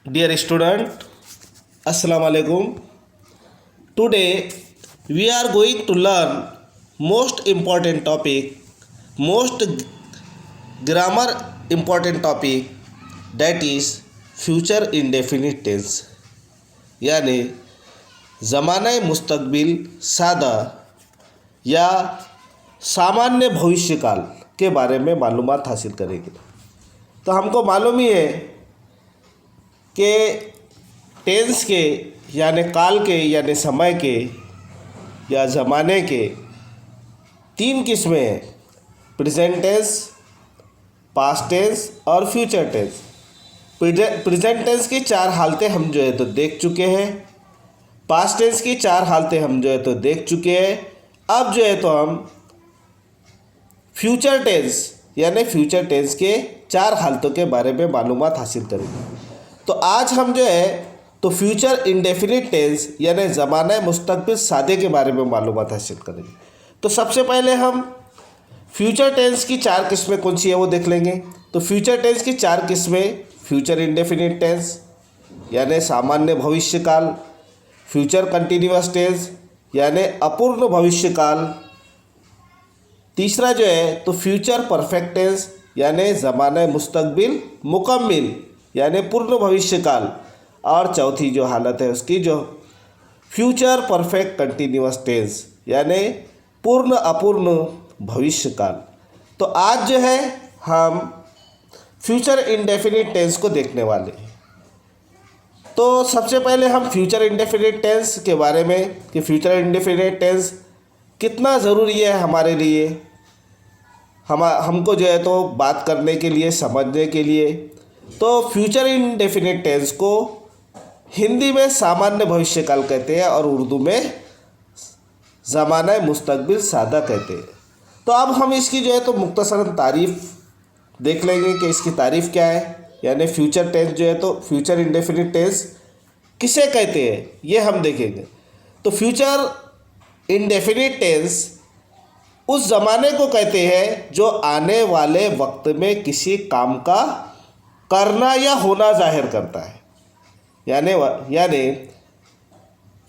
Dear student, Assalamu alaikum. Today we are going to learn most important topic, most grammar important topic, that is future indefinite tense. यानी ज़माना मुस्तकबिल सादा या सामान्य भविष्यकाल के बारे में मालूमात हासिल करेंगे। तो हमको मालूम ही है कि टेंस के यानी काल के यानी समय के या ज़माने के तीन किस्में हैं, प्रेजेंट टेंस, पास्ट टेंस और फ्यूचर टेंस। प्रेजेंट टेंस की चार हालतें हम जो है तो देख चुके हैं, पास्ट टेंस की चार हालतें हम जो है तो देख चुके हैं। अब जो है तो हम फ्यूचर टेंस यानी फ्यूचर टेंस के चार हालतों के बारे में मालूमात हासिल करेंगे। तो आज हम जो है तो फ्यूचर इंडेफिनिट टेंस यानी ज़माना मुस्तकबिल सादे के बारे में मालूमात हासिल करेंगे। तो सबसे पहले हम फ्यूचर टेंस की चार किस्में कौन सी है वो देख लेंगे। तो फ्यूचर टेंस की चार किस्में, फ्यूचर इंडेफिनिट टेंस यानी सामान्य भविष्यकाल, फ्यूचर कंटिन्यूअस टेंस यानी अपूर्ण भविष्यकाल, तीसरा जो है तो फ्यूचर परफेक्ट टेंस यानी ज़माना मुस्तकबिल मुकम्मिल यानी पूर्ण भविष्यकाल, और चौथी जो हालत है उसकी जो फ्यूचर परफेक्ट कंटिन्यूअस टेंस यानी पूर्ण अपूर्ण भविष्यकाल। तो आज जो है हम फ्यूचर इंडेफिनिट टेंस को देखने वाले हैं। तो सबसे पहले हम फ्यूचर इंडेफिनिट टेंस के बारे में कि फ्यूचर इंडेफिनिट टेंस कितना ज़रूरी है हमारे लिए, हमको जो है तो बात करने के लिए, समझने के लिए। तो फ्यूचर इंडेफिनिट टेंस को हिंदी में सामान्य भविष्यकाल कहते हैं और उर्दू में ज़माना मुस्तकबिल सादा कहते हैं। तो अब हम इसकी जो है तो मुख्तसरन तारीफ़ देख लेंगे कि इसकी तारीफ़ क्या है, यानी फ्यूचर टेंस जो है तो फ्यूचर इंडेफिनिट टेंस किसे कहते हैं ये हम देखेंगे। तो फ्यूचर इंडेफिनिट टेंस उस ज़माने को कहते हैं जो आने वाले वक्त में किसी काम का करना या होना जाहिर करता है। यानी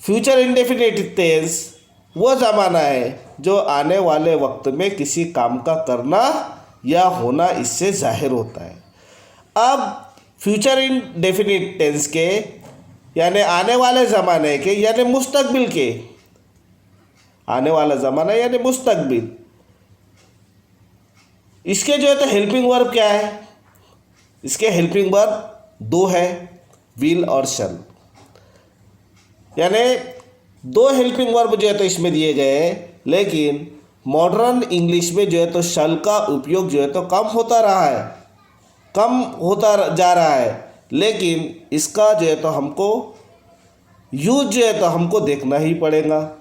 फ्यूचर इंडेफिनिट टेंस वो ज़माना है जो आने वाले वक्त में किसी काम का करना या होना इससे जाहिर होता है। अब फ्यूचर इंडेफिनिट टेंस के यानी आने वाले ज़माने के यानी मुस्तकबिल के, आने वाला ज़माना यानी मुस्तकबिल, इसके जो है तो हेल्पिंग वर्ब क्या है, इसके हेल्पिंग वर्ब दो है, विल और शल। यानी दो हेल्पिंग वर्ब जो है तो इसमें दिए गए हैं, लेकिन मॉडर्न इंग्लिश में जो है तो शल का उपयोग जो है तो कम होता जा रहा है, लेकिन इसका जो है तो हमको यूज जो है तो हमको देखना ही पड़ेगा।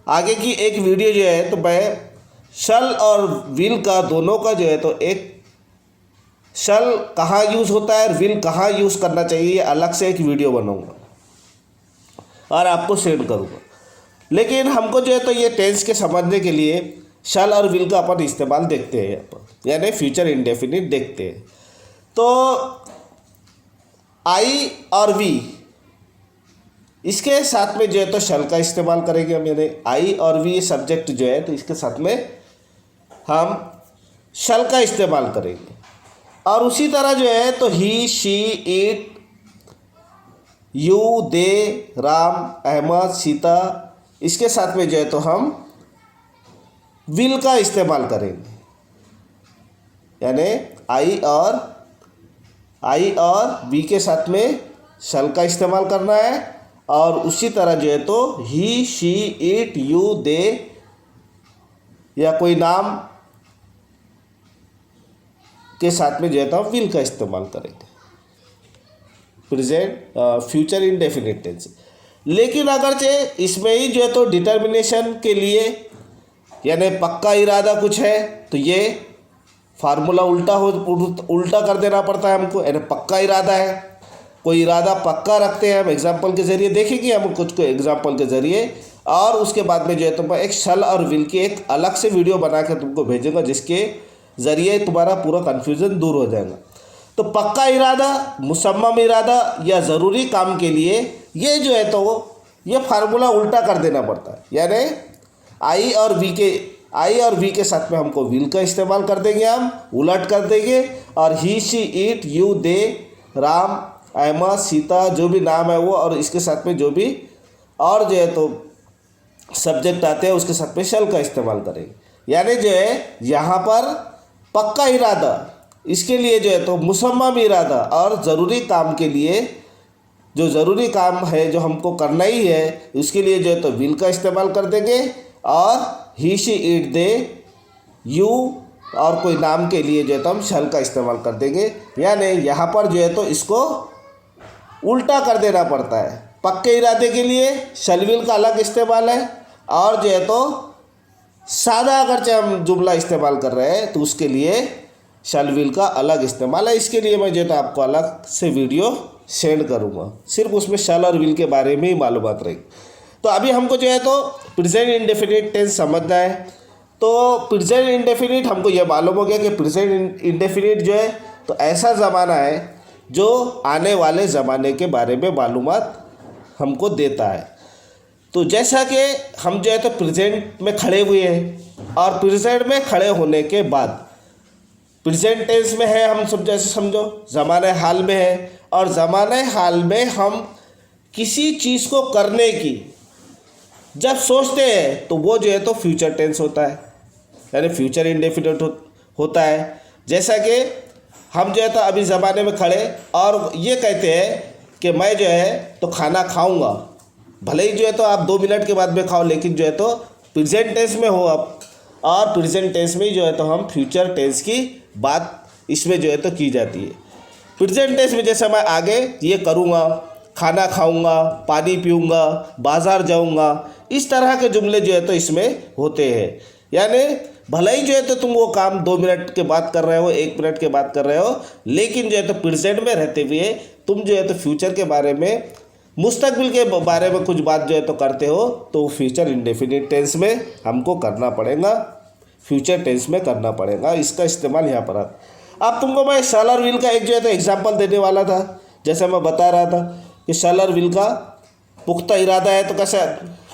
आगे की एक वीडियो जो है तो मैं शल और विल का दोनों का जो है तो एक शल कहाँ यूज़ होता है और विल कहाँ यूज़ करना चाहिए, ये अलग से एक वीडियो बनाऊंगा और आपको सेंड करूँगा। लेकिन हमको जो है तो ये टेंस के समझने के लिए शल और विल का अपन इस्तेमाल देखते हैं यहाँ पर, यानी फ्यूचर इंडेफिनिट देखते हैं। तो आई और वी इसके साथ में जो है तो शल का इस्तेमाल करेंगे हम, यानी आई और वी सब्जेक्ट जो है तो इसके साथ में हम शल का इस्तेमाल करेंगे। और उसी तरह जो है तो ही, she, it, you, they, Ram, Ahmad, Sita, इसके साथ में जो है तो हम विल का इस्तेमाल करेंगे, यानी आई और वी के साथ में शल का इस्तेमाल करना है। और उसी तरह जो है तो ही, शी, इट, यू, दे या कोई नाम के साथ में जो है तो हम विल का इस्तेमाल करेंगे प्रेजेंट फ्यूचर इंडेफिनिट टेंस। लेकिन अगरचे इसमें ही जो है तो डिटर्मिनेशन के लिए यानी पक्का इरादा कुछ है तो ये फार्मूला उल्टा कर देना पड़ता है हमको, यानी पक्का इरादा है, कोई इरादा पक्का रखते हैं हम, एग्जाम्पल के ज़रिए देखेंगे हम कुछ को एग्जाम्पल के ज़रिए। और उसके बाद में जो है तो मैं एक शल और विल की एक अलग से वीडियो बना कर तुमको भेजूँगा, जिसके ज़रिए तुम्हारा पूरा कन्फ्यूज़न दूर हो जाएगा। तो पक्का इरादा, मुसम्मम इरादा या ज़रूरी काम के लिए ये जो है तो ये फार्मूला उल्टा कर देना पड़ता है। यानी आई और वी के साथ में हमको विल का इस्तेमाल कर देंगे, हम उलट कर देंगे, और he she it you they Ram एमा सीता जो भी नाम है वो, और इसके साथ में जो भी और जो है तो सब्जेक्ट आते हैं उसके साथ में शल का इस्तेमाल करेंगे। यानी जो है यहाँ पर पक्का इरादा, इसके लिए जो है तो मुसम्मम इरादा, और ज़रूरी काम के लिए जो ज़रूरी काम है जो हमको करना ही है उसके लिए जो है तो विल का इस्तेमाल कर देंगे, और he she it they you और कोई नाम के लिए जो है तो हम शल का इस्तेमाल कर देंगे। यानी यहाँ पर जो है तो इसको उल्टा कर देना पड़ता है। पक्के इरादे के लिए शल विल का अलग इस्तेमाल है, और जो है तो सादा अगर हम जुमला इस्तेमाल कर रहे हैं तो उसके लिए शल विल का अलग इस्तेमाल है। इसके लिए मैं जो है तो आपको अलग से वीडियो सेंड करूँगा, सिर्फ उसमें शल और विल के बारे में ही मालूमात रहेगी। तो अभी हमको जो है तो प्रेजेंट इंडेफिनिट टेंस समझना है। तो प्रेजेंट इंडेफिनिट हमको ये मालूम हो गया कि प्रेजेंट इंडेफिनिट जो है तो ऐसा ज़माना है जो आने वाले ज़माने के बारे में मालूमात हमको देता है। तो जैसा कि हम जो है तो प्रेजेंट में खड़े हुए हैं, और प्रेजेंट में खड़े होने के बाद प्रेजेंट टेंस में है, हम सब जैसे समझो ज़माने हाल में है, और ज़माने हाल में हम किसी चीज़ को करने की जब सोचते हैं तो वो जो है तो फ्यूचर टेंस होता है, यानी फ्यूचर इंडेफिनिट होता है। जैसा कि हम जो है तो अभी ज़माने में खड़े और ये कहते हैं कि मैं जो है तो खाना खाऊंगा, भले ही जो है तो आप 2 मिनट के बाद में खाओ, लेकिन जो है तो प्रेजेंट टेंस में हो आप, और प्रेजेंट टेंस में जो है तो हम फ्यूचर टेंस की बात इसमें जो है तो की जाती है। प्रेजेंट टेंस में जैसे मैं आगे ये करूँगा, खाना खाऊंगा, पानी पीऊँगा, बाज़ार जाऊँगा, इस तरह के जुमले जो है तो इसमें होते हैं। यानी भले ही जो है तो तुम वो काम 2 मिनट के बाद कर रहे हो, 1 मिनट के बाद कर रहे हो, लेकिन जो है तो प्रेजेंट में रहते हुए तुम जो है तो फ्यूचर के बारे में, मुस्तकबिल के बारे में कुछ बात जो है तो करते हो, तो फ्यूचर इंडेफिनिट टेंस में हमको करना पड़ेगा, फ्यूचर टेंस में करना पड़ेगा। इसका इस्तेमाल यहाँ पर आता। अब तुमको मैं शैल और विल का एक जो है तो एग्जाम्पल देने वाला था। जैसे मैं बता रहा था कि शैल और विल का पुख्ता इरादा है तो कैसे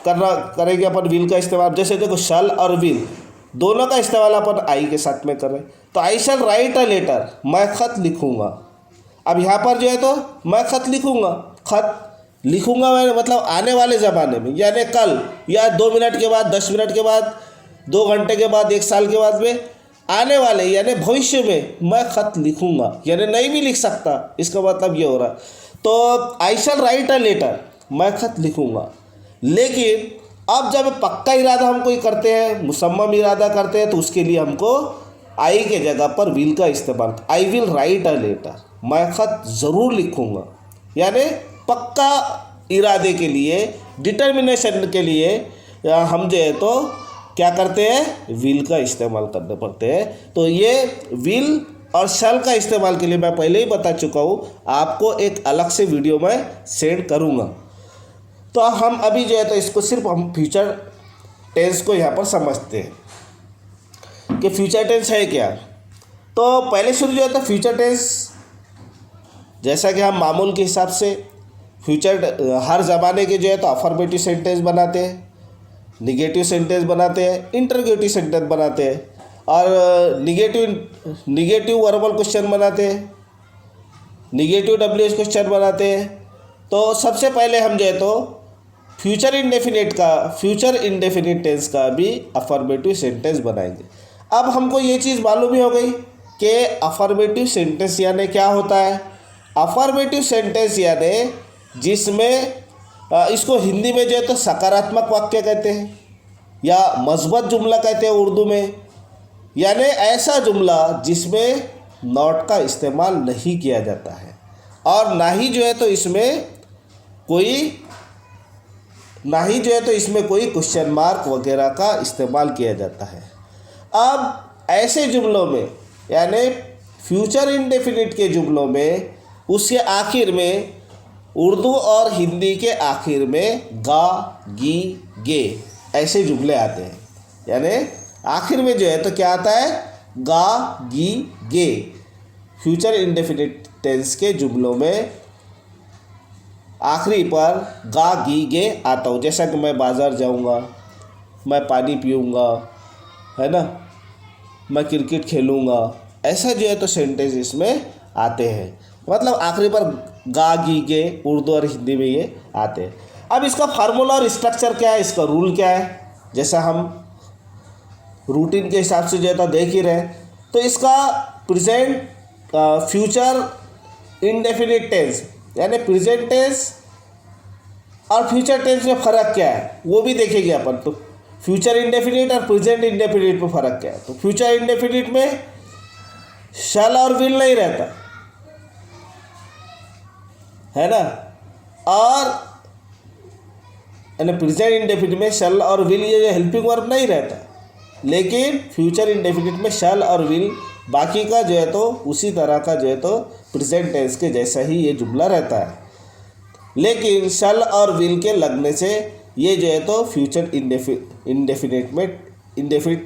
करेंगे अपन विल का इस्तेमाल। जैसे देखो शैल और विल दोनों का इस्तेमाल अपन आई के साथ में करें, तो I shell write a letter, मैं ख़त लिखूँगा। अब यहाँ पर जो है तो मैं ख़त लिखूँगा, ख़त लिखूँगा मैं मतलब आने वाले ज़माने में, यानी कल या 2 मिनट के बाद, 10 मिनट के बाद, 2 घंटे के बाद, 1 साल के बाद में, आने वाले यानी भविष्य में मैं ख़त लिखूँगा, यानी नहीं भी लिख सकता, इसका मतलब ये हो रहा। तो I shell write a letter, मैं ख़त लिखूँगा। लेकिन अब जब पक्का इरादा हम कोई करते हैं, मुसम्मम इरादा करते हैं, तो उसके लिए हमको आई के जगह पर विल का इस्तेमाल, I will write a letter, मैं ख़त ज़रूर लिखूँगा। यानी पक्का इरादे के लिए, डिटर्मिनेशन के लिए हम जो है तो क्या करते हैं, विल का इस्तेमाल करने पड़ते हैं। तो ये विल और शैल का इस्तेमाल के लिए मैं पहले ही बता चुका हूँ, आपको एक अलग से वीडियो में सेंड करूँगा। तो हम अभी जो है तो इसको सिर्फ हम फ्यूचर टेंस को यहाँ पर समझते हैं कि फ्यूचर टेंस है क्या। तो पहले शुरू जो है तो फ्यूचर टेंस, जैसा कि हम मामूल के हिसाब से फ्यूचर हर ज़माने के जो है तो अफर्मेटिव सेंटेंस बनाते हैं, निगेटिव सेंटेंस बनाते हैं, इंटरगेटिव सेंटेंस बनाते हैं, और निगेटिव वर्बल क्वेश्चन बनाते हैं, निगेटिव डब्ल्यूएच क्वेश्चन बनाते हैं। तो सबसे पहले हम जो है तो फ्यूचर इंडेफिनिट टेंस का भी अफर्मेटिव सेंटेंस बनाएंगे। अब हमको ये चीज़ मालूम ही हो गई कि अफर्मेटिव सेंटेंस यानी क्या होता है। अफर्मेटिव सेंटेंस यानी जिसमें इसको हिंदी में जो है तो सकारात्मक वाक्य कहते हैं या मस्बत जुमला कहते हैं उर्दू में। यानी ऐसा जुमला जिसमें नॉट का इस्तेमाल नहीं किया जाता है, और ना ही जो है तो इसमें कोई क्वेश्चन मार्क वगैरह का इस्तेमाल किया जाता है। अब ऐसे जुमलों में यानी फ्यूचर इंडेफिनिट के जुमलों में उसके आखिर में, उर्दू और हिंदी के आखिर में गा, गी, गे ऐसे जुमले आते हैं। यानी आखिर में जो है तो क्या आता है, गा, गी, गे। फ्यूचर इंडेफिनिट टेंस के जुमलों में आखिरी पर गा गी गे आता हो, जैसा कि मैं बाज़ार जाऊंगा, मैं पानी पीऊँगा, है ना, मैं क्रिकेट खेलूँगा, ऐसा जो है तो सेंटेंस इसमें आते हैं। मतलब आखिरी पर गा गी गे उर्दू और हिंदी में ये आते हैं। अब इसका फार्मूला और स्ट्रक्चर क्या है, इसका रूल क्या है, जैसा हम रूटीन के हिसाब से जो है तो देख ही रहे हैं। तो इसका प्रेजेंट फ्यूचर इंडेफिनिट टेंस यानी प्रेजेंट टेंस और फ्यूचर टेंस में फ़र्क क्या है वो भी देखेंगे अपन। तो फ्यूचर इंडेफिनिट और प्रेजेंट इंडेफिनिट में फ़र्क क्या है। तो फ्यूचर इंडेफिनिट में शैल और विल नहीं रहता, है ना, और यानी प्रेजेंट इंडेफिनिट में शैल और विल ये हेल्पिंग वर्ब नहीं रहता, लेकिन फ्यूचर इंडेफिनिट में शैल और विल बाकी का जो है तो उसी तरह का जो है तो प्रेजेंट टेंस के जैसा ही ये जुमला रहता है, लेकिन शैल और विल के लगने से ये जो है तो फ्यूचर इंडेफिनिट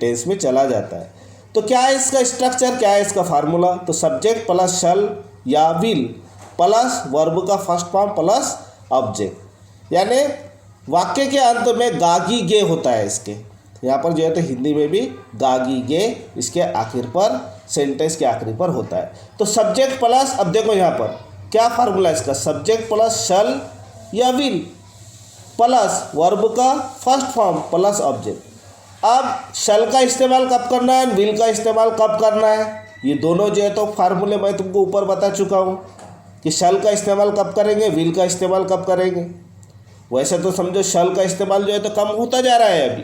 टेंस में चला जाता है। तो क्या है इसका स्ट्रक्चर, क्या है इसका फार्मूला। तो सब्जेक्ट प्लस शैल या विल प्लस वर्ब का फर्स्ट फॉर्म प्लस ऑब्जेक्ट, यानी वाक्य के अंत में गागी गे होता है। इसके यहाँ पर जो है तो हिंदी में भी गागी गे इसके आखिर पर, सेंटेंस के आखिरी पर होता है। तो सब्जेक्ट प्लस, अब देखो यहाँ पर क्या फार्मूला इसका, सब्जेक्ट प्लस शैल या विल प्लस वर्ब का फर्स्ट फॉर्म प्लस ऑब्जेक्ट। अब शैल का इस्तेमाल कब करना है, विल का इस्तेमाल कब करना है, ये दोनों जो है तो फार्मूले मैं तुमको ऊपर बता चुका हूँ कि शैल का इस्तेमाल कब करेंगे, विल का इस्तेमाल कब करेंगे। वैसे तो समझो शैल का इस्तेमाल जो है तो कम होता जा रहा है अभी,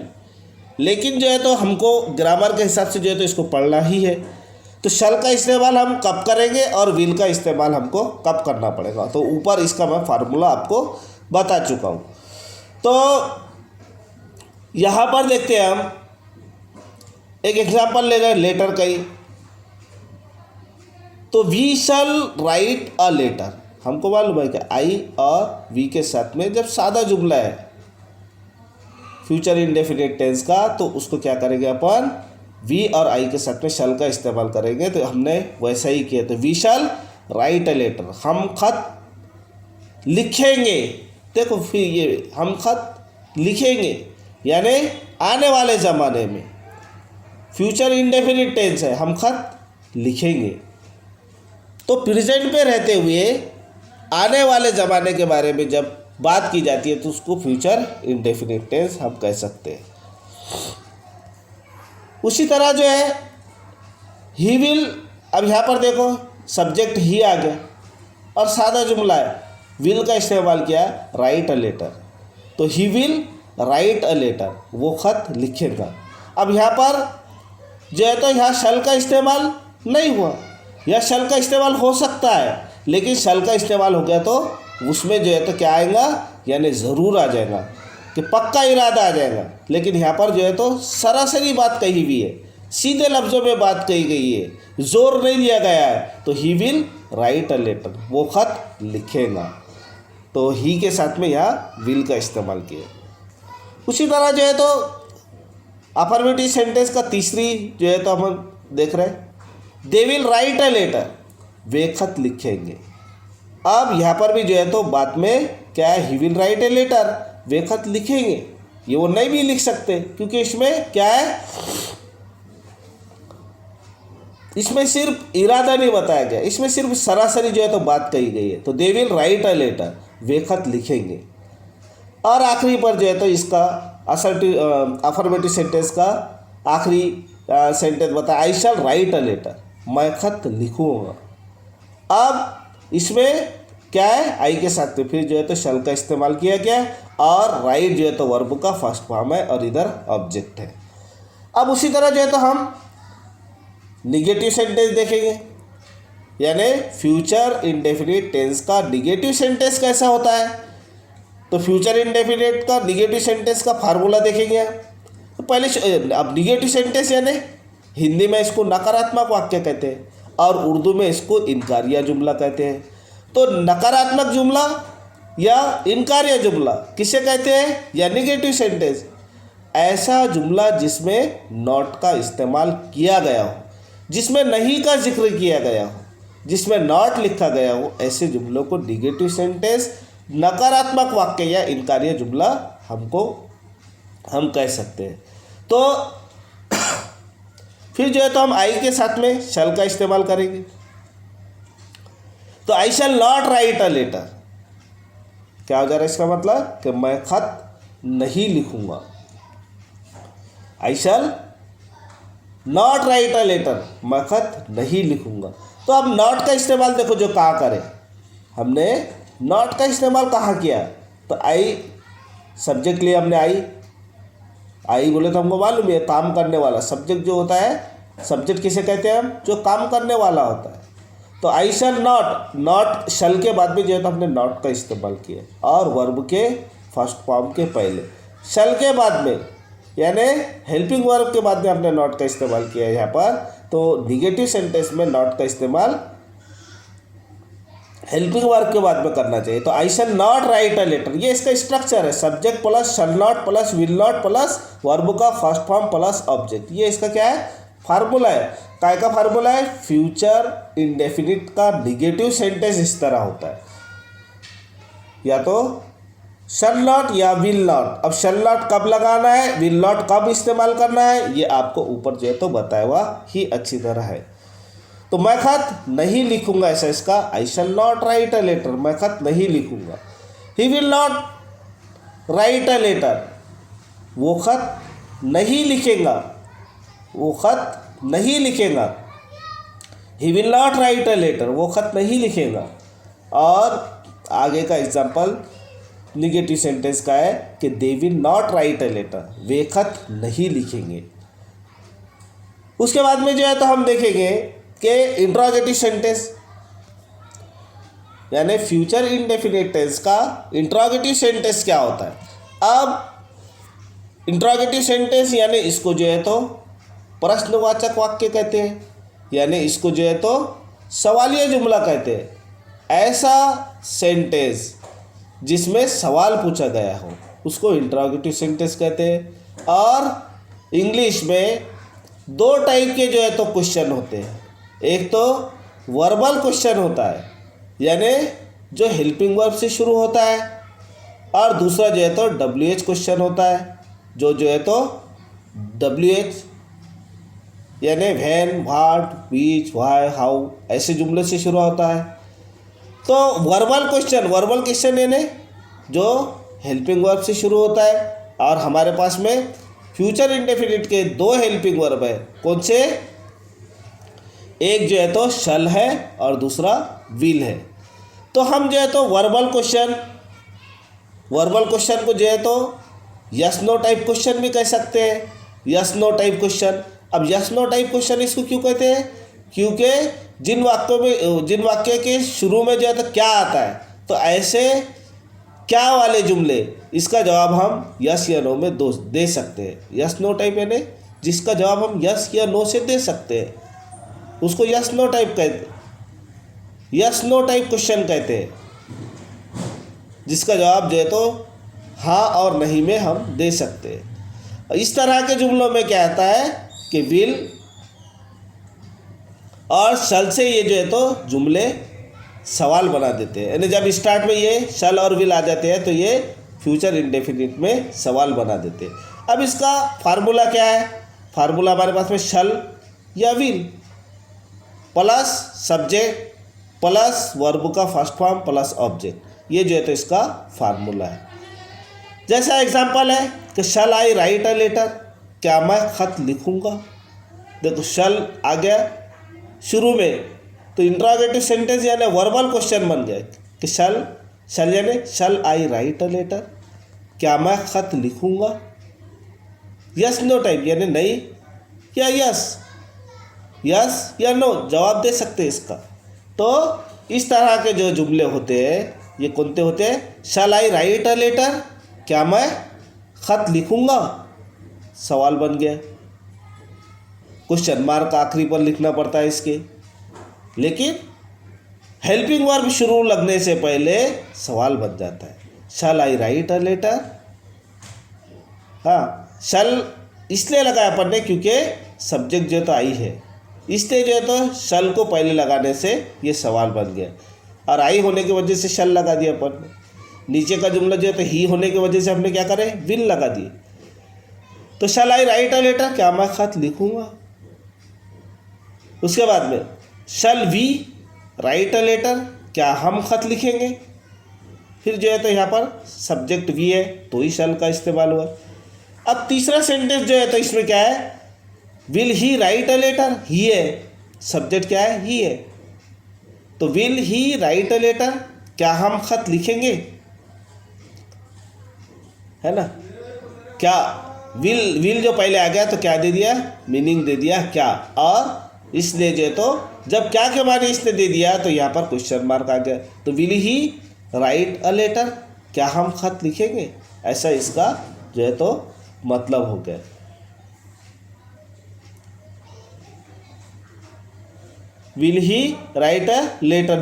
लेकिन जो है तो हमको ग्रामर के हिसाब से जो है तो इसको पढ़ना ही है। तो शैल का इस्तेमाल हम कब करेंगे और विल का इस्तेमाल हमको कब करना पड़ेगा, तो ऊपर इसका मैं फार्मूला आपको बता चुका हूँ। तो यहाँ पर देखते हैं हम एक एग्जाम्पल ले रहे लेटर का ही। तो we shall write a letter, हमको मालूम है कि आई और वी के साथ में जब सादा जुमला है फ्यूचर इंडेफिनिट टेंस का, तो उसको क्या करेंगे अपन, वी और आई के साथ में शैल का इस्तेमाल करेंगे। तो हमने वैसा ही किया। तो we shall write a letter, हम खत लिखेंगे। देखो फिर ये हम खत लिखेंगे यानी आने वाले ज़माने में फ्यूचर इंडेफिनिट टेंस है, हम खत लिखेंगे। तो प्रेजेंट पे रहते हुए आने वाले ज़माने के बारे में जब बात की जाती है तो उसको फ्यूचर इंडेफिनिट टेंस हम कह सकते हैं। उसी तरह जो है ही विल, अब यहाँ पर देखो सब्जेक्ट ही आ गया और सादा जुमला है, विल का इस्तेमाल किया राइट अ लेटर। तो he will write a letter, वो खत लिखेगा। अब यहाँ पर जो है तो यहाँ शैल का इस्तेमाल नहीं हुआ, या शैल का इस्तेमाल हो सकता है, लेकिन शैल का इस्तेमाल हो गया तो उसमें जो है तो क्या आएगा, यानी ज़रूर आ जाएगा कि पक्का इरादा आ जाएगा। लेकिन यहाँ पर जो है तो सरासरी बात कही हुई है, सीधे लफ्ज़ों में बात कही गई है, जोर नहीं दिया गया है। तो he will write a letter, वो खत लिखेगा। तो ही के साथ में यहाँ विल का इस्तेमाल किया। उसी तरह जो है तो अफर्मेटिव सेंटेंस का तीसरी जो है तो हम देख रहे हैं, they will write a letter, वे खत लिखेंगे। अब यहाँ पर भी जो है तो बात में क्या है, he will write a letter, वे खत लिखेंगे। ये वो नहीं भी लिख सकते क्योंकि इसमें क्या है, इसमें सिर्फ इरादा नहीं बताया गया, इसमें सिर्फ सरासरी जो है तो बात कही गई है। तो they will write a letter, वे खत लिखेंगे। और आखिरी पर जो है तो इसका अफर्मेटिव सेंटेंस का आखिरी सेंटेंस बताया, आई शैल राइट अ लेटर, मैं खत लिखूँगा। अब इसमें क्या है, आई के साथ में फिर जो है तो शैल का इस्तेमाल किया गया और राइट जो है तो वर्ब का फर्स्ट फॉर्म है और इधर ऑब्जेक्ट है। अब उसी तरह जो है तो हम निगेटिव सेंटेंस देखेंगे, यानी फ्यूचर इंडेफिनिट टेंस का निगेटिव सेंटेंस कैसा होता है। तो फ्यूचर इंडेफिनिट का निगेटिव सेंटेंस का फार्मूला देखेंगे। तो पहले अब निगेटिव सेंटेंस यानी हिंदी में इसको नकारात्मक वाक्य कहते हैं और उर्दू में इसको इनकारिया जुमला कहते हैं। तो नकारात्मक जुमला या इनकारिया जुमला किसे कहते हैं, या निगेटिव सेंटेंस, ऐसा जुमला जिसमें नॉट का इस्तेमाल किया गया हो, जिसमें नहीं का जिक्र किया गया हो, जिसमें नॉट लिखा गया हो, ऐसे जुमलों को निगेटिव सेंटेंस, नकारात्मक वाक्य या इनकारिय जुमला हम कह सकते हैं। तो फिर जो है तो हम आई के साथ में शल का इस्तेमाल करेंगे। तो I shall not write a letter, क्या हो जा रहा है इसका मतलब कि मैं खत नहीं लिखूंगा। I shall not write a letter, मैं खत नहीं लिखूंगा। तो अब नॉट का इस्तेमाल देखो जो कहाँ करें, हमने नॉट का इस्तेमाल कहाँ किया। तो आई सब्जेक्ट लिए हमने आई बोले तो हमको मालूम है काम करने वाला। सब्जेक्ट जो होता है, सब्जेक्ट किसे कहते हैं हम, जो काम करने वाला होता है। तो आई शैल नॉट शल के बाद में जो है तो हमने नॉट का इस्तेमाल किया, और वर्ब के फर्स्ट फॉर्म के पहले शल के बाद में, यानी हेल्पिंग वर्ब के बाद में हमने नॉट का इस्तेमाल किया है यहाँ पर। तो निगेटिव सेंटेंस में नॉट का इस्तेमाल हेल्पिंग वर्ब के बाद में करना चाहिए। तो I shall not write a letter, ये इसका स्ट्रक्चर है, subject plus shall not plus will not plus verb का फर्स्ट फॉर्म प्लस ऑब्जेक्ट। ये इसका क्या है, फार्मूला है। काय का फार्मूला है, फ्यूचर इंडेफिनिट का निगेटिव सेंटेंस इस तरह होता है, या तो शैल नॉट या विल नॉट। अब शैल नॉट कब लगाना है, विल नॉट कब इस्तेमाल करना है, ये आपको ऊपर जो है तो बताया हुआ ही अच्छी तरह है। तो मैं खत नहीं लिखूंगा, ऐसा इसका I shall not write a letter, मैं खत नहीं लिखूंगा। He will not write a letter, वो खत नहीं लिखेगा, वो खत नहीं लिखेगा। He will not write a letter, वो खत नहीं लिखेगा। और आगे का एग्जाम्पल निगेटिव सेंटेंस का है कि they will not write a letter, वे खत नहीं लिखेंगे। उसके बाद में जो है तो हम देखेंगे कि इंट्रोगेटिव सेंटेंस, यानी फ्यूचर इंडेफिनिट टेंस का इंट्रोगेटिव सेंटेंस क्या होता है। अब इंट्रोगेटिव सेंटेंस यानी इसको जो है तो प्रश्नवाचक वाक्य कहते हैं, यानी इसको जो है तो सवालिया जुमला कहते हैं। ऐसा सेंटेंस जिसमें सवाल पूछा गया हो उसको इंट्रोगेटिव सेंटेंस कहते हैं। और इंग्लिश में दो टाइप के जो है तो क्वेश्चन होते हैं, एक तो वर्बल क्वेश्चन होता है, यानी जो हेल्पिंग वर्ब से शुरू होता है, और दूसरा जो है तो WH क्वेश्चन होता है, जो है तो WH यानी when, what, which, why, how ऐसे जुमले से शुरू होता है। तो वर्बल क्वेश्चन यानी जो हेल्पिंग वर्ब से शुरू होता है, और हमारे पास में फ्यूचर इंडेफिनिट के दो हेल्पिंग वर्ब है, कौन से, एक जो है तो शल है और दूसरा विल है। तो हम जो है तो वर्बल क्वेश्चन को जो है तो यस नो टाइप क्वेश्चन भी कह सकते हैं, यस नो टाइप क्वेश्चन। अब यस नो टाइप क्वेश्चन इसको क्यों कहते हैं, क्योंकि जिन वाक्य के शुरू में जो है तो क्या आता है, तो ऐसे क्या वाले जुमले, इसका जवाब हम यस या नो में दे सकते हैं। यस नो टाइप यानी जिसका जवाब हम यस या नो से दे सकते हैं, उसको यस नो टाइप क्वेश्चन कहते हैं, जिसका जवाब जो है तो हाँ और नहीं में हम दे सकते हैं। इस तरह के जुमलों में क्या आता है कि विल और शल से ये जो है तो जुमले सवाल बना देते हैं, यानी जब स्टार्ट में ये शल और विल आ जाते हैं तो ये फ्यूचर इंडेफिनिट में सवाल बना देते हैं। अब इसका फार्मूला क्या है, फार्मूला हमारे पास में शल या will plus subject plus verb का फर्स्ट फॉर्म प्लस ऑब्जेक्ट, ये जो है तो इसका फार्मूला है। जैसा एग्जांपल है कि शल आई राइट अ लेटर, क्या मैं खत लिखूंगा। देखो शल आ गया शुरू में, तो इंट्रोगेटिव सेंटेंस यानी वर्बल क्वेश्चन बन गया कि शल यानी शल आई राइट अ लेटर, क्या मैं खत लिखूंगा। यस नो टाइप यानी नहीं या यस या नो जवाब दे सकते हैं इसका। तो इस तरह के जो जुमले होते हैं ये कौन होते हैं, शल आई राइट अ लेटर, क्या मैं खत लिखूंगा, सवाल बन गया, क्वेश्चन मार्क आखिरी पर लिखना पड़ता है इसके, लेकिन हेल्पिंग वर्ब शुरू लगने से पहले सवाल बन जाता है। शल आई राइट अ लेटर, हाँ शल इसलिए लगाया अपन ने क्योंकि सब्जेक्ट जो तो आई है, इसलिए जो है तो शल को पहले लगाने से ये सवाल बन गया, और आई होने की वजह से शल लगा दिया अपन ने। नीचे का जुमला जो है तो ही होने की वजह से हमने क्या करे, विल लगा दिए। तो शल आई राइट अ लेटर, क्या मैं खत लिखूंगा। उसके बाद में shall we write a letter, क्या हम खत लिखेंगे। फिर जो है तो यहाँ पर सब्जेक्ट वी है तो ही शल का इस्तेमाल हुआ। अब तीसरा सेंटेंस जो है तो इसमें क्या है, will he write a letter, he है, सब्जेक्ट क्या है, ही है। तो will he write a letter, क्या हम खत लिखेंगे, है ना। क्या विल जो पहले आ गया तो क्या दे दिया, मीनिंग दे दिया क्या, और इसलिए जो है तो जब क्या के माने इसने दे दिया तो यहाँ पर क्वेश्चन मार्क आ गया। तो will he write a letter, क्या हम खत लिखेंगे, ऐसा इसका जो है तो मतलब हो गया। Will he write a letter,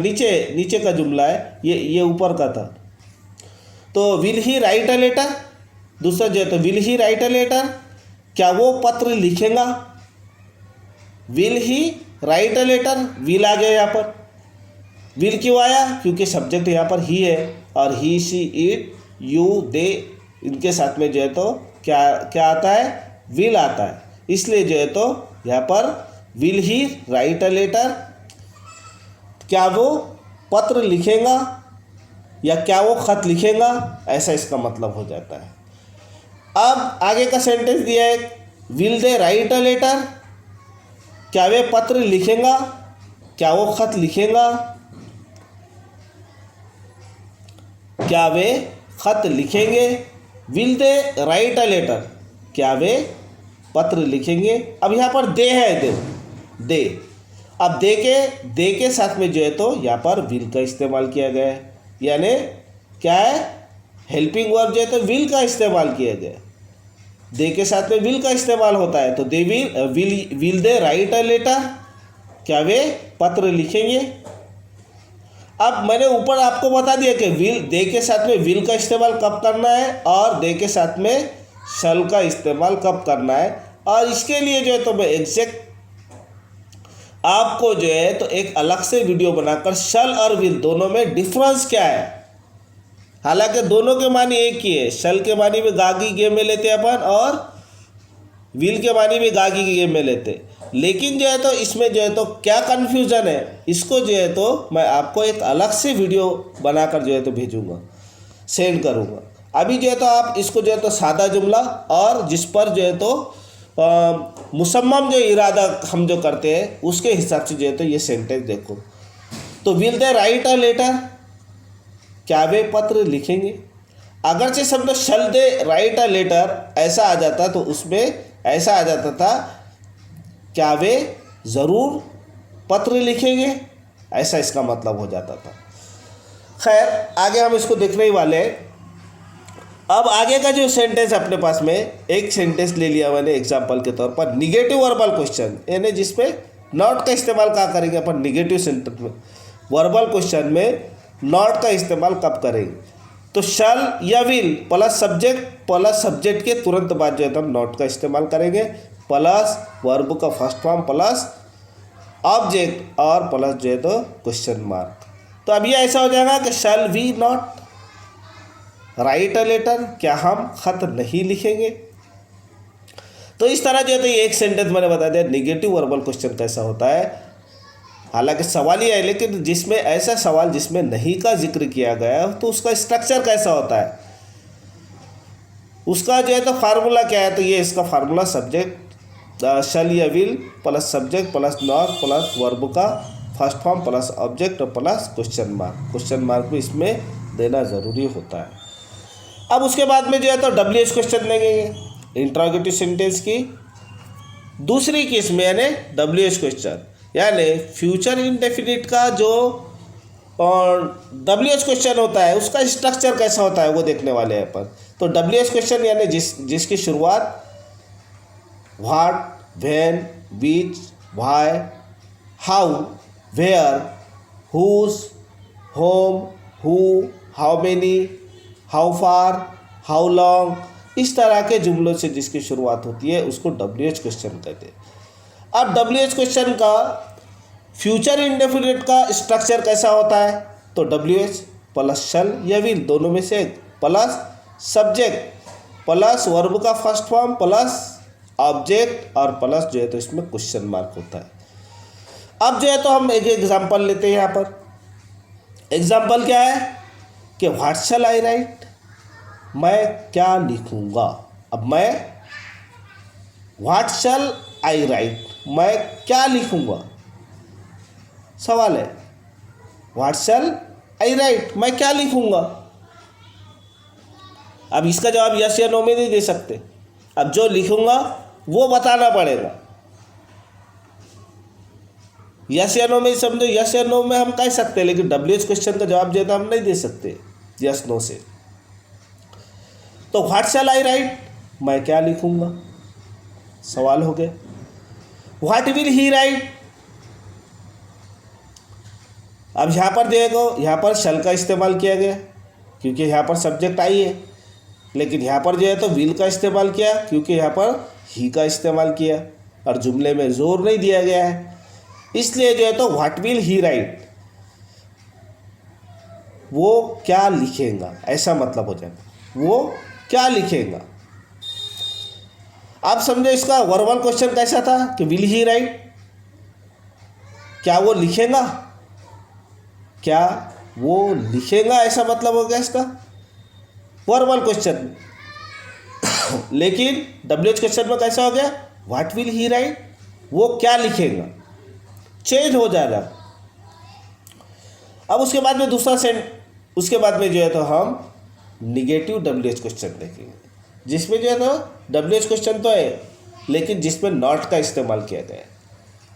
नीचे का जुमला है, ये ऊपर का था। तो will he write a letter, दूसरा जो है तो will he write a letter, क्या वो पत्र लिखेगा। Will he write a letter, will आ गया यहाँ पर। विल क्यों आया, क्योंकि सब्जेक्ट यहाँ पर ही है, और ही शी इट यू दे, इनके साथ में जो है तो क्या आता है, विल आता है। इसलिए जो है तो यहाँ पर will he write a letter, क्या वो पत्र लिखेगा या क्या वो खत लिखेगा, ऐसा इसका मतलब हो जाता है। अब आगे का सेंटेंस दिया है, will they write a letter, क्या वे पत्र लिखेगा, क्या वो खत लिखेगा, क्या वे खत लिखेंगे। Will they write a letter, क्या वे पत्र लिखेंगे। अब यहाँ पर दे है, दे अब दे के साथ में जो है तो यहाँ पर विल का इस्तेमाल किया गया है, यानी क्या है, हेल्पिंग वर्ब जो है तो विल का इस्तेमाल किया गया। दे के साथ में विल का इस्तेमाल होता है, तो they will they write a letter, क्या वे पत्र लिखेंगे। अब मैंने ऊपर आपको बता दिया कि विल, दे के साथ में विल का इस्तेमाल कब करना है और दे के साथ में शल का इस्तेमाल कब करना है। और इसके लिए जो है तो मैं एग्जैक्ट आपको जो है तो एक अलग से वीडियो बनाकर शल और विल दोनों में डिफरेंस क्या है, हालांकि दोनों के मानी एक ही है। शल के मानी में गागी गेम में लेते अपन, और विल के मानी में गागी गेम में लेते, लेकिन जो है तो इसमें जो है तो क्या कन्फ्यूज़न है, इसको जो है तो मैं आपको एक अलग से वीडियो बनाकर जो है तो भेजूँगा, सेंड करूँगा। अभी जो है तो आप इसको जो है तो सादा जुमला और जिस पर जो है तो मुसम्मम जो इरादा हम जो करते हैं उसके हिसाब से जो है तो ये सेंटेंस देखो। तो will they write a letter, क्या वे पत्र लिखेंगे। अगरचे शब्द शल दे राइट अ लेटर ऐसा आ जाता तो उसमें ऐसा आ जाता था, क्या वे ज़रूर पत्र लिखेंगे, ऐसा इसका मतलब हो जाता था। खैर आगे हम इसको देखने ही वाले हैं। अब आगे का जो सेंटेंस अपने पास में एक सेंटेंस ले लिया मैंने एग्जाम्पल के तौर पर, निगेटिव वर्बल क्वेश्चन, यानी जिसमें नॉट का इस्तेमाल कहाँ करेंगे अपन, निगेटिव सेंटेंस में। वर्बल क्वेश्चन में नॉट का इस्तेमाल कब करेंगे, तो शल या विल प्लस सब्जेक्ट के तुरंत बाद जो है तो हम नॉट का इस्तेमाल करेंगे, प्लस वर्ब का फर्स्ट फॉर्म प्लस ऑब्जेक्ट और प्लस जो है तो क्वेश्चन मार्क। तो अब ये ऐसा हो जाएगा कि shall we not write a letter, क्या हम खत नहीं लिखेंगे। तो इस तरह जो है तो ये एक सेंटेंस मैंने बता दिया निगेटिव वर्बल क्वेश्चन कैसा होता है। हालांकि सवाल ही है, लेकिन जिसमें ऐसा सवाल जिसमें नहीं का जिक्र किया गया है तो उसका स्ट्रक्चर कैसा होता है, उसका जो है तो फार्मूला क्या है। तो ये इसका फार्मूला सब्जेक्ट शल या will plus subject plus not plus verb का फर्स्ट फॉर्म प्लस ऑब्जेक्ट और प्लस क्वेश्चन मार्क भी इसमें देना ज़रूरी होता है। अब उसके बाद में जो है तो WH क्वेश्चन देंगे इंट्रोगेटिव सेंटेंस की दूसरी किस्म, यानी WH क्वेश्चन, यानी फ्यूचर इंडेफिनिट का जो WH क्वेश्चन होता है उसका स्ट्रक्चर कैसा होता है वो देखने वाले हैं अपन। तो WH क्वेश्चन यानी जिसकी शुरुआत what, when, which, why, how, where, whose, whom, who, how many, how far, how long, इस तरह के जुमलों से जिसकी शुरुआत होती है उसको WH क्वेश्चन कहते हैं। अब WH क्वेश्चन का फ्यूचर इंडेफिनिट का स्ट्रक्चर कैसा होता है, तो WH प्लस शल या विल दोनों में से एक, प्लस सब्जेक्ट प्लस वर्ब का फर्स्ट फॉर्म प्लस ऑब्जेक्ट और प्लस जो है तो इसमें क्वेश्चन मार्क होता है। अब जो है तो हम एक एग्जांपल लेते हैं। यहाँ पर एग्जांपल क्या है कि व्हाट शैल आई राइट, मैं क्या लिखूँगा। अब मैं व्हाट शैल आई राइट, मैं क्या लिखूँगा, सवाल है व्हाट शैल आई राइट, मैं क्या लिखूँगा। अब इसका जवाब यस या नो में नहीं दे सकते, अब जो लिखूँगा वो बताना पड़ेगा। यस या नो में समझो, यस या नो में हम कह सकते हैं, लेकिन WH क्वेश्चन का जवाब जो है हम नहीं दे सकते यस नो से। तो व्हाट शैल आई राइट, मैं क्या लिखूँगा, सवाल हो गया। व्हाट विल ही राइट, अब यहाँ पर देखो, यहाँ पर शल का इस्तेमाल किया गया क्योंकि यहाँ पर सब्जेक्ट आई है, लेकिन यहाँ पर जो है तो विल का इस्तेमाल किया क्योंकि यहाँ पर ही का इस्तेमाल किया और जुमले में जोर नहीं दिया गया है, इसलिए जो है तो व्हाट विल ही राइट, वो क्या लिखेगा, ऐसा मतलब हो जाएगा, वो क्या लिखेगा। आप समझो इसका वर्बल क्वेश्चन कैसा था कि विल ही राइट, क्या वो लिखेगा, क्या वो लिखेगा, ऐसा मतलब हो गया इसका वर्बल क्वेश्चन। लेकिन WH क्वेश्चन में कैसा हो गया, व्हाट विल ही राइट, वो क्या लिखेगा, चेंज हो जाएगा। अब उसके बाद में उसके बाद में जो है तो हम निगेटिव WH क्वेश्चन देखेंगे, जिसमें जो है तो WH क्वेश्चन तो है लेकिन जिसमें नॉट का इस्तेमाल किया गया है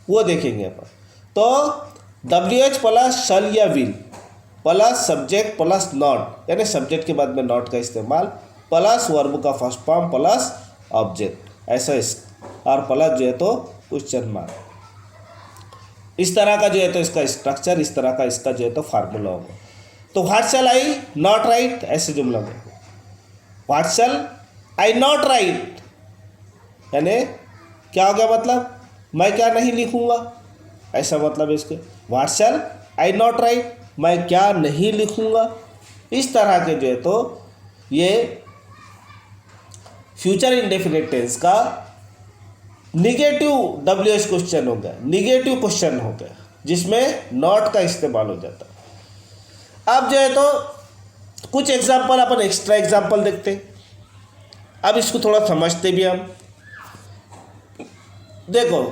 वो देखेंगे अपन। तो WH प्लस शल या will plus subject plus not, यानी सब्जेक्ट के बाद में नॉट का इस्तेमाल प्लस वर्ब का फर्स्ट फॉर्म प्लस ऑब्जेक्ट, ऐसा और प्लस जो है तो क्वेश्चन मार्क। इस तरह का जो है तो इसका स्ट्रक्चर, इस तरह का इसका जो है तो फार्मूला होगा। तो what shell I not right, ऐसे जुमला में what shell I not right, यानी क्या हो गया, मतलब मैं क्या नहीं लिखूंगा, ऐसा मतलब इसके what shell I not right, मैं क्या नहीं लिखूंगा। इस तरह के जो है तो ये फ्यूचर इंडेफिनिट टेंस का निगेटिव WH क्वेश्चन हो गया, निगेटिव क्वेश्चन हो गया जिसमें नॉट का इस्तेमाल हो जाता है। अब जो है तो कुछ एग्जाम्पल अपन एक्स्ट्रा एग्जाम्पल देखते हैं। अब इसको थोड़ा समझते भी हम। देखो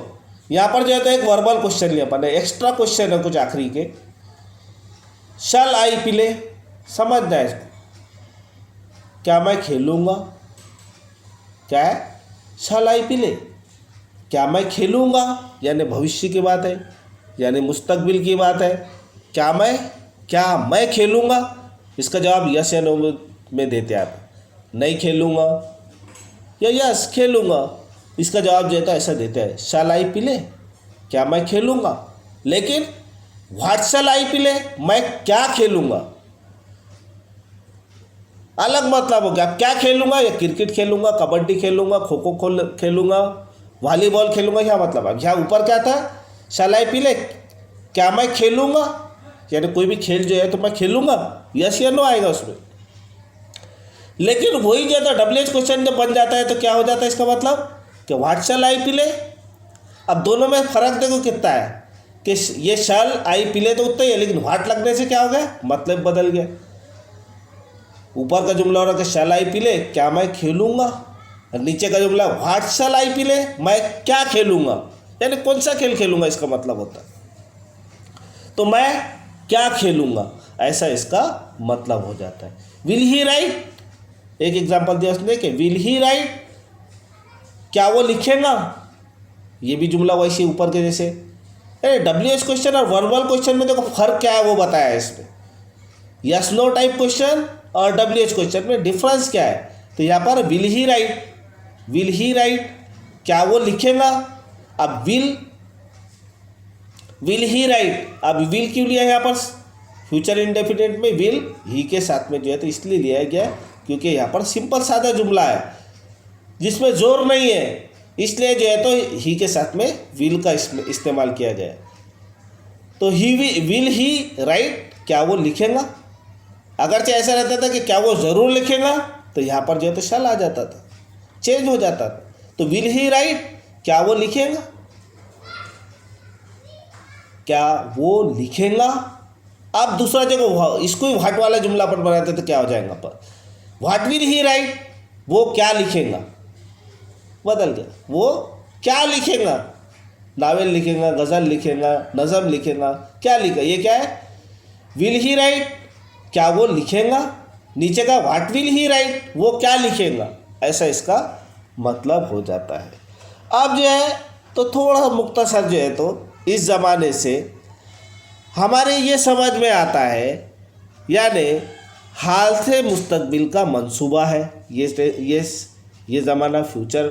यहाँ पर जो है तो एक वर्बल क्वेश्चन लिया अपन ने, एक्स्ट्रा क्वेश्चन है कुछ आखिरी के। शैल आई प्ले, समझना है इसको, क्या मैं खेलूँगा, क्या है शैल आई प्ले, क्या मैं खेलूँगा, यानी भविष्य की बात है, यानी मुस्तकबिल की बात है। क्या मैं खेलूँगा, इसका जवाब यस या नो में देते आप, नहीं खेलूँगा या यस खेलूँगा, इसका जवाब जो है तो ऐसा देते हैं शैल आई प्ले, क्या मैं खेलूँगा। लेकिन व्हाट शैल आई प्ले, मैं क्या खेलूँगा, अलग मतलब हो गया। क्या खेलूँगा, या क्रिकेट खेलूँगा, कबड्डी खेलूँगा, खो खो खेलूँगा, वॉलीबॉल खेलूँगा, क्या मतलब है। यहाँ ऊपर क्या था, शैल आई प्ले, क्या मैं खेलूँगा, यानी कोई भी खेल जो है तो मैं खेलूँगा, यस या नो आएगा उसमें। लेकिन वही जो है WH क्वेश्चन जब बन जाता है तो क्या हो जाता है, इसका मतलब कि व्हाट शैल आई प्ले। अब दोनों में फ़र्क देखो कितना है कि ये शैल आई प्ले तो उतना ही है, लेकिन व्हाट लगने से क्या हो गया, मतलब बदल गया। ऊपर का जुमला हो रहा है कि शैल आई प्ले, क्या मैं खेलूँगा, और नीचे का जुमला व्हाट शैल आई प्ले, मैं क्या खेलूँगा, यानी कौन सा खेल खेलूँगा इसका मतलब होता है। तो मैं क्या खेलूँगा, ऐसा इसका मतलब हो जाता है। विल ही राइट, एक एग्जांपल दिया उसने कि विल ही राइट, क्या वो लिखेगा, ये भी जुमला वैसे ऊपर के जैसे। WH क्वेश्चन और वर्बल क्वेश्चन में देखो फर्क क्या है वो बताया है इसमें। यस नो टाइप क्वेश्चन और WH क्वेश्चन में डिफरेंस क्या है, तो यहाँ पर विल ही राइट, क्या वो लिखेगा। अब विल ही राइट, अब विल क्यों लिया है यहाँ पर, फ्यूचर इंडेफिनिट में विल ही के साथ में जो है तो इसलिए लिया गया क्योंकि यहाँ पर सिंपल सादा जुमला है जिसमें जोर नहीं है, इसलिए जो है तो ही के साथ में विल का इस्तेमाल किया गया। तो ही विल ही राइट, क्या वो लिखेगा। अगरचे ऐसा रहता था कि क्या वो ज़रूर लिखेगा, तो यहाँ पर जो है तो शल आ जाता था, चेंज हो जाता था। तो विल ही राइट, क्या वो लिखेगा, क्या वो लिखेगा। अब दूसरा जगह इसको ही व्हाट वाला जुमला पर बनाते तो क्या हो जाएगा पर व्हाट विल ही राइट, वो क्या लिखेगा, बदल गया, वो क्या लिखेगा। नावल लिखेगा, गज़ल लिखेगा, नज़म लिखेगा, क्या लिखा, ये क्या है, विल ही राइट, क्या वो लिखेगा। नीचे का व्हाट विल ही राइट, वो क्या लिखेगा, ऐसा इसका मतलब हो जाता है। अब जो है तो थोड़ा मुख्तसर जो है तो इस ज़माने से हमारे ये समझ में आता है, यानी हाल से मुस्तकबिल का मंसूबा है। ये ज़माना फ्यूचर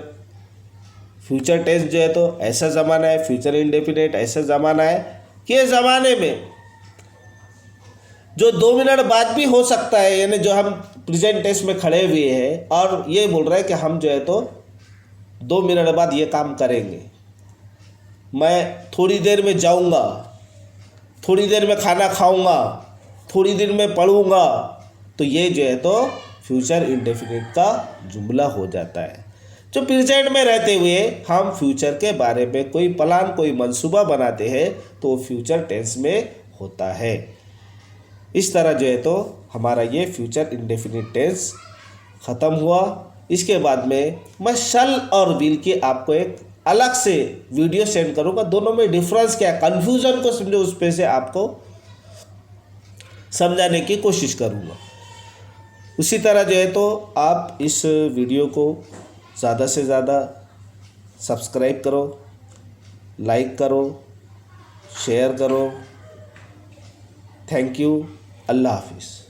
टेंस जो है तो ऐसा ज़माना है, फ्यूचर इंडेफिनिट ऐसा ज़माना है कि ये ज़माने में जो 2 मिनट बाद भी हो सकता है, यानी जो हम प्रेजेंट टेंस में खड़े हुए हैं और ये बोल रहे हैं कि हम जो है तो 2 मिनट बाद ये काम करेंगे, मैं थोड़ी देर में जाऊंगा, थोड़ी देर में खाना खाऊंगा, थोड़ी देर में पढ़ूंगा, तो ये जो है तो फ्यूचर इंडेफिनिट का जुमला हो जाता है। जो प्रेजेंट में रहते हुए हम फ्यूचर के बारे में कोई प्लान, कोई मंसूबा बनाते हैं तो फ्यूचर टेंस में होता है। इस तरह जो है तो हमारा ये फ्यूचर इंडेफिनिट टेंस ख़त्म हुआ। इसके बाद में मैं शल और विल की आपको एक अलग से वीडियो सेंड करूँगा, दोनों में डिफरेंस क्या है, कन्फ्यूज़न को समझो, उस पे से आपको समझाने की कोशिश करूँगा। उसी तरह जो है तो आप इस वीडियो को ज़्यादा से ज़्यादा सब्सक्राइब करो, लाइक करो, शेयर करो। Thank you. अल्लाह हाफिज़।